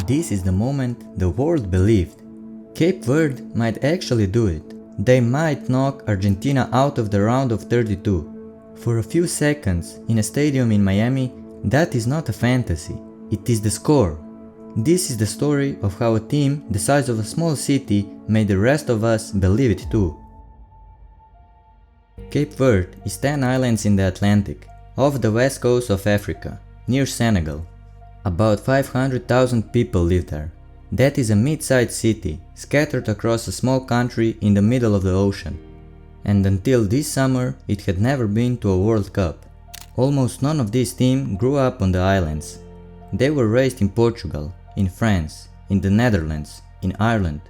This is the moment the world believed. Cape Verde might actually do it. They might knock Argentina out of the round of 32. For a few seconds, in a stadium in Miami, that is not a fantasy, it is the score. This is the story of how a team the size of a small city made the rest of us believe it too. Cape Verde is 10 islands in the Atlantic, off the west coast of Africa, near Senegal. About 500,000 people live there. That is a mid-sized city, scattered across a small country in the middle of the ocean. And until this summer, it had never been to a World Cup. Almost none of this team grew up on the islands. They were raised in Portugal, in France, in the Netherlands, in Ireland.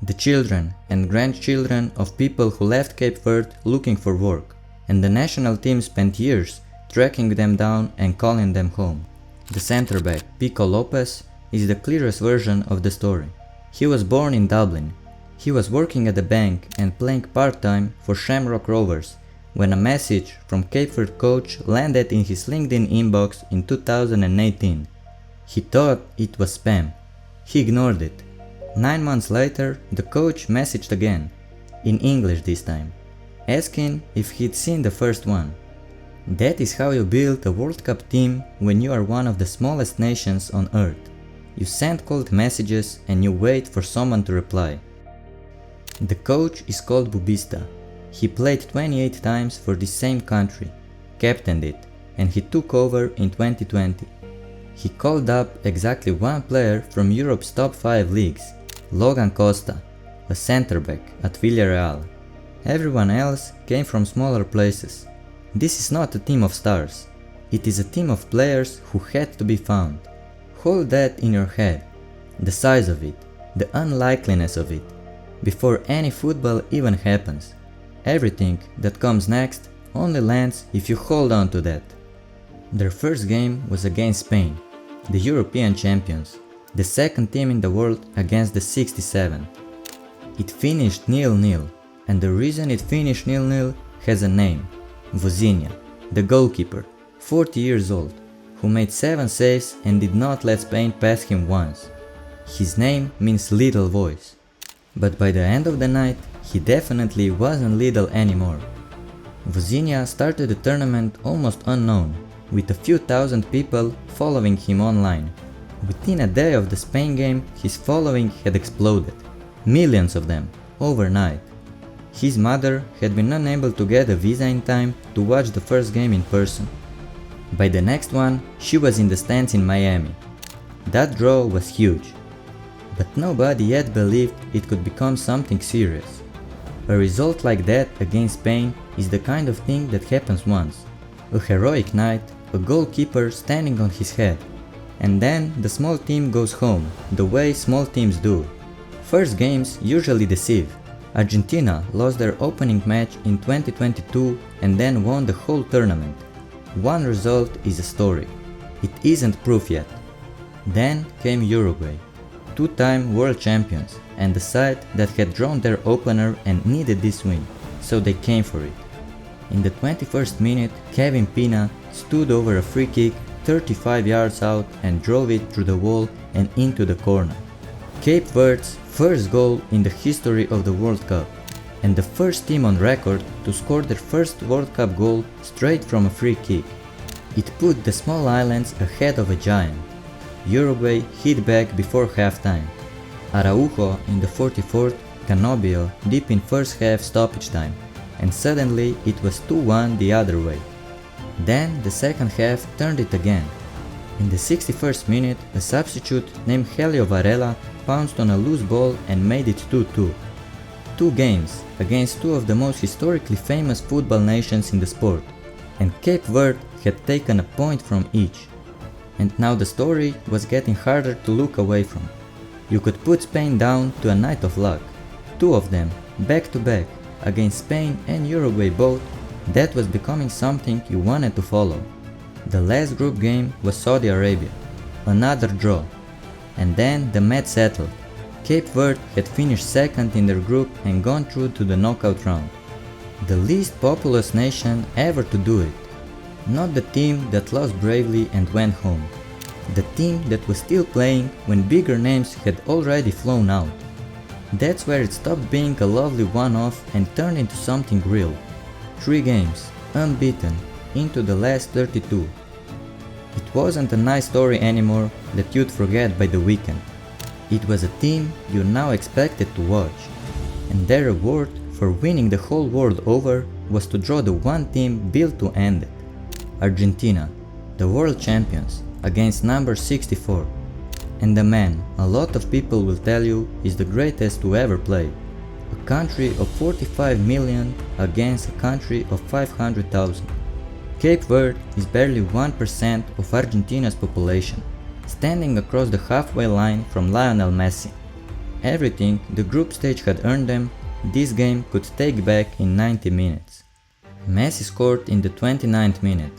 The children and grandchildren of people who left Cape Verde looking for work, and the national team spent years tracking them down and calling them home. The centre back, Pico Lopez, is the clearest version of the story. He was born in Dublin. He was working at a bank and playing part-time for Shamrock Rovers when a message from Cape Verde coach landed in his LinkedIn inbox in 2018. He thought it was spam. He ignored it. 9 months later, the coach messaged again, in English this time, asking if he'd seen the first one. That is how you build a World Cup team when you are one of the smallest nations on earth. You send cold messages and you wait for someone to reply. The coach is called Bubista. He played 28 times for the same country, captained it, and he took over in 2020. He called up exactly one player from Europe's top 5 leagues, Logan Costa, a centre-back at Villarreal. Everyone else came from smaller places. This is not a team of stars. It is a team of players who had to be found. Hold that in your head, the size of it, the unlikeliness of it, before any football even happens. Everything that comes next only lands if you hold on to that. Their first game was against Spain, the European champions, the second team in the world against the 67. It finished 0-0, and the reason it finished 0-0 has a name. Vozinha, the goalkeeper, 40 years old, who made 7 saves and did not let Spain pass him once. His name means little voice. But by the end of the night, he definitely wasn't little anymore. Vozinha started the tournament almost unknown, with a few thousand people following him online. Within a day of the Spain game, his following had exploded. Millions of them, overnight. His mother had been unable to get a visa in time to watch the first game in person. By the next one, she was in the stands in Miami. That draw was huge. But nobody yet believed it could become something serious. A result like that against Spain is the kind of thing that happens once. A heroic night, a goalkeeper standing on his head. And then the small team goes home, the way small teams do. First games usually deceive. Argentina lost their opening match in 2022 and then won the whole tournament. One result is a story. It isn't proof yet. Then came Uruguay, 2-time world champions, and the side that had drawn their opener and needed this win, so they came for it. In the 21st minute, Kevin Pina stood over a free kick 35 yards out and drove it through the wall and into the corner. Cape Verde's first goal in the history of the World Cup, and the first team on record to score their first World Cup goal straight from a free kick. It put the small islands ahead of a giant. Uruguay hit back before halftime. Araujo in the 44th, Canobio deep in first half stoppage time, and suddenly it was 2-1 the other way. Then the second half turned it again. In the 61st minute, a substitute named Helio Varela pounced on a loose ball and made it 2-2. 2 games against 2 of the most historically famous football nations in the sport, and Cape Verde had taken a point from each. And now the story was getting harder to look away from. You could put Spain down to a night of luck. 2 of them, back to back, against Spain and Uruguay both. That was becoming something you wanted to follow. The last group game was Saudi Arabia, another draw. And then the match settled. Cape Verde had finished second in their group and gone through to the knockout round. The least populous nation ever to do it. Not the team that lost bravely and went home. The team that was still playing when bigger names had already flown out. That's where it stopped being a lovely one-off and turned into something real. 3 games, unbeaten, into the last 32. It wasn't a nice story anymore that you'd forget by the weekend. It was a team you now expected to watch, and their reward for winning the whole world over was to draw the one team built to end it. Argentina, the world champions, against number 64. And the man a lot of people will tell you is the greatest to ever play. A country of 45 million against a country of 500,000. Cape Verde is barely 1% of Argentina's population, standing across the halfway line from Lionel Messi. Everything the group stage had earned them, this game could take back in 90 minutes. Messi scored in the 29th minute,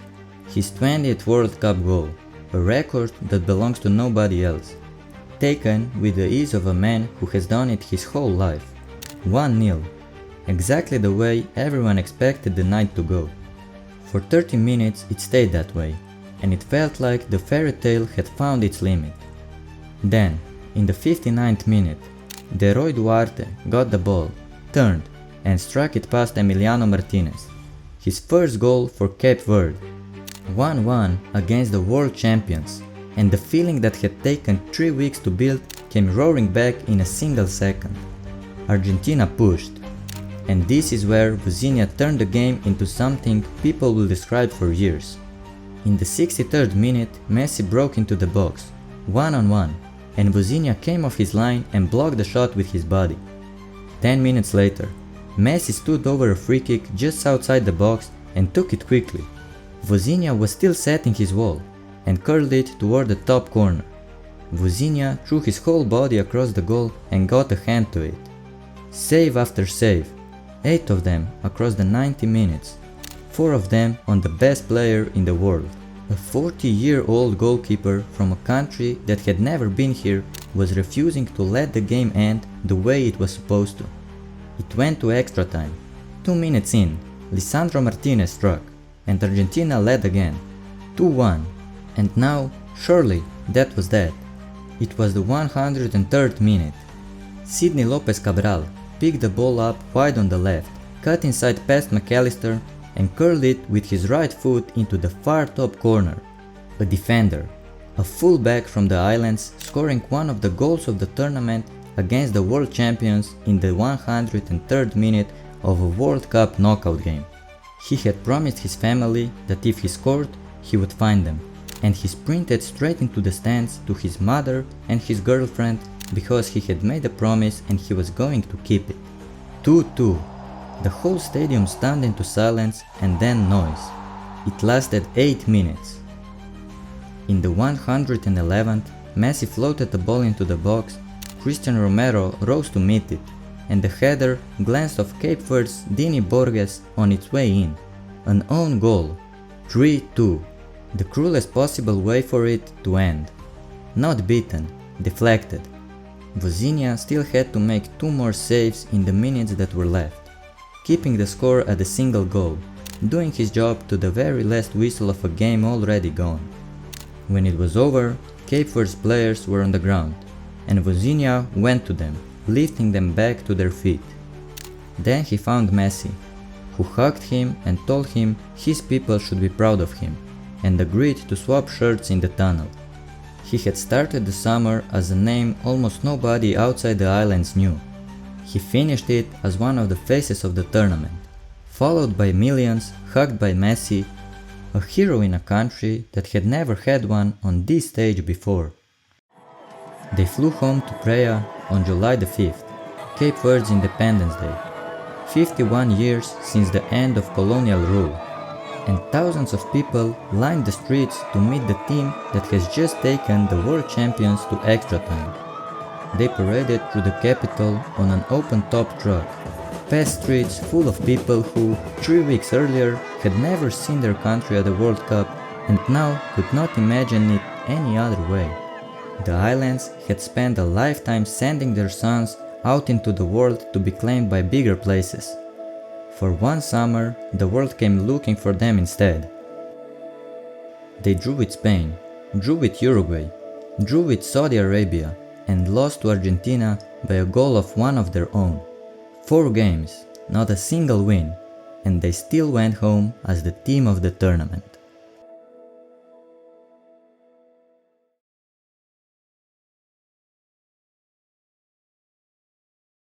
his 20th World Cup goal, a record that belongs to nobody else, taken with the ease of a man who has done it his whole life. 1-0, exactly the way everyone expected the night to go. For 30 minutes it stayed that way, and it felt like the fairy tale had found its limit. Then, in the 59th minute, Leroy Duarte got the ball, turned, and struck it past Emiliano Martinez. His first goal for Cape Verde. 1-1 against the world champions, and the feeling that had taken 3 weeks to build came roaring back in a single second. Argentina pushed, and this is where Vuzinha turned the game into something people will describe for years. In the 63rd minute, Messi broke into the box, 1-on-1, and Vuzinha came off his line and blocked the shot with his body. 10 minutes later, Messi stood over a free kick just outside the box and took it quickly. Vuzinha was still setting his wall and curled it toward the top corner. Vuzinha threw his whole body across the goal and got a hand to it. Save after save, 8 of them across the 90 minutes, 4 of them on the best player in the world. A 40-year-old goalkeeper from a country that had never been here was refusing to let the game end the way it was supposed to. It went to extra time. 2 minutes in, Lisandro Martinez struck, and Argentina led again, 2-1, and now, surely, that was that. It was the 103rd minute. Sidney Lopez Cabral picked the ball up wide on the left, cut inside past McAllister, and curled it with his right foot into the far top corner. A defender, a fullback from the islands, scoring one of the goals of the tournament against the world champions in the 103rd minute of a World Cup knockout game. He had promised his family that if he scored, he would find them, and he sprinted straight into the stands to his mother and his girlfriend because he had made a promise and he was going to keep it. 2-2. The whole stadium stunned into silence and then noise. It lasted 8 minutes. In the 111th, Messi floated the ball into the box, Christian Romero rose to meet it, and the header glanced off Cape Verde's Dini Borges on its way in. An own goal. 3-2. The cruelest possible way for it to end. Not beaten, deflected. Vuzinha still had to make 2 more saves in the minutes that were left, keeping the score at a single goal, doing his job to the very last whistle of a game already gone. When it was over, Cape Verde's players were on the ground, and Vuzinha went to them, lifting them back to their feet. Then he found Messi, who hugged him and told him his people should be proud of him, and agreed to swap shirts in the tunnel. He had started the summer as a name almost nobody outside the islands knew. He finished it as one of the faces of the tournament, followed by millions, hugged by Messi, a hero in a country that had never had one on this stage before. They flew home to Praia on July the 5th, Cape Verde's Independence Day, 51 years since the end of colonial rule, and thousands of people lined the streets to meet the team that has just taken the world champions to extra time. They paraded through the capital on an open-top truck, past streets full of people who, 3 weeks earlier, had never seen their country at the World Cup and now could not imagine it any other way. The islands had spent a lifetime sending their sons out into the world to be claimed by bigger places. For one summer, the world came looking for them instead. They drew with Spain, drew with Uruguay, drew with Saudi Arabia, and lost to Argentina by a goal of one of their own. 4 games, not a single win, and they still went home as the team of the tournament.